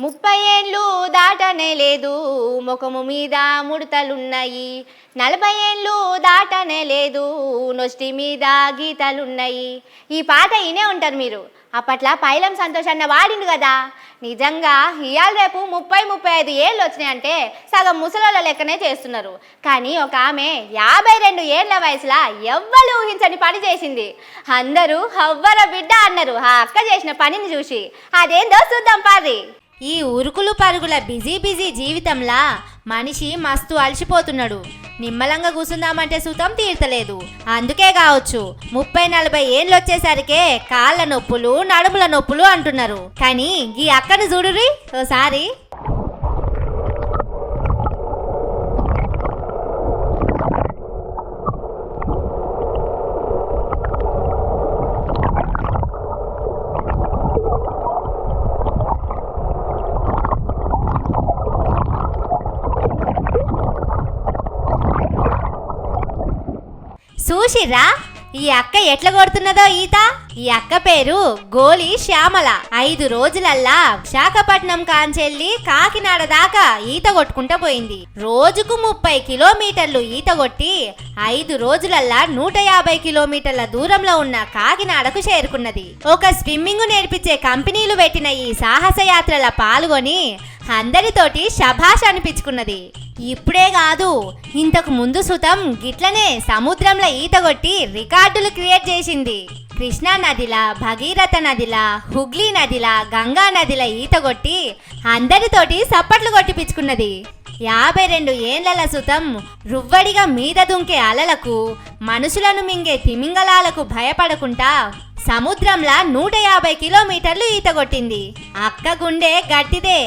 30 ఏళ్ళు దాటనే లేదు, ముఖము మీద ముడతలున్నాయి. 40 ఏళ్ళు దాటనే లేదు, నొస్టి మీద గీతలున్నాయి. ఈ పాట వినే ఉంటారు మీరు. అప్పట్లో పైలం సంతోష్ అన్న వాడిండు కదా. నిజంగా ఇవాళ రేపు 30-35 ఏళ్ళు వచ్చినాయంటే సగం ముసలోళ్ళ లెక్కనే చేస్తున్నారు. కానీ ఒక ఆమె 52 ఏళ్ల వయసులో ఎవ్వరు ఊహించని పని చేసింది. అందరూ అవ్వర బిడ్డ అన్నారు ఆ అక్క చేసిన పనిని చూసి. అదేందో చూద్దాం పారి. ఈ ఉరుకులు పరుగుల బిజీ జీవితంలా మనిషి మస్తు అలసిపోతున్నాడు. నిమ్మలంగా కూసుందామంటే సుతం తీర్తలేదు. అందుకే కావచ్చు 30-40 ఏళ్ళు వచ్చేసరికే కాళ్ళ నొప్పులు, నడుముల నొప్పులు అంటున్నారు. కానీ ఈ అక్కను చూడురి ఓసారి. చూసిర్రా ఈ అక్క ఎట్లా కొడుతున్నదో ఈత. ఈ అక్క పేరు గోలి శ్యామల. 5 రోజులల్లా విశాఖపట్నం కాంచెల్లి కాకినాడ దాకా ఈత కొట్టుకుంటా పోయింది. రోజుకు 30 కిలోమీటర్లు ఈత కొట్టి 5 రోజులల్లా 150 కిలోమీటర్ల దూరంలో ఉన్న కాకినాడకు చేరుకున్నది. ఒక స్విమ్మింగ్ నేర్పించే కంపెనీలు పెట్టిన ఈ సాహస యాత్రల పాల్గొని అందరితోటి శభాష్ అనిపించుకున్నది. ఇప్పుడే కాదు, ఇంతకు ముందు సుతం గిట్లనే సముద్రంలో ఈత కొట్టి రికార్డులు క్రియేట్ చేసింది. కృష్ణా నదిలా, భగీరథ నదిలా, హుగ్లీ నదిలా, గంగా నదిలా ఈత కొట్టి అందరితోటి సప్పట్లు కొట్టిపించుకున్నది. 52 ఏళ్ల సుతం రువ్వడిగా మీద దుంకే అలలకు, మనుషులను మింగే తిమింగలాలకు భయపడకుండా సముద్రంలా 150 కిలోమీటర్లు ఈత కొట్టింది. అక్క గుండె గట్టిదే.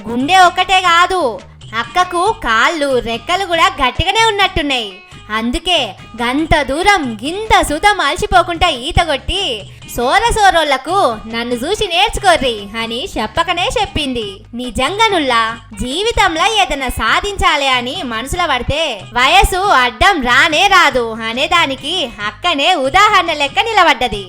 గుండె ఒక్కటే కాదు, అక్కకు కాళ్ళు, రెక్కలు కూడా గట్టిగానే ఉన్నట్టున్నాయి. అందుకే గంత దూరం గింత సుతం అలసిపోకుండా ఈత కొట్టి సోరోళ్లకు నన్ను చూసి నేర్చుకోర్రి అని చెప్పకనే చెప్పింది. నిజంగానుల్లా జీవితంలో ఏదైనా సాధించాలి అని మనసులో పడితే వయసు అడ్డం రానే రాదు అనేదానికి అక్కనే ఉదాహరణ లెక్క నిలబడ్డది.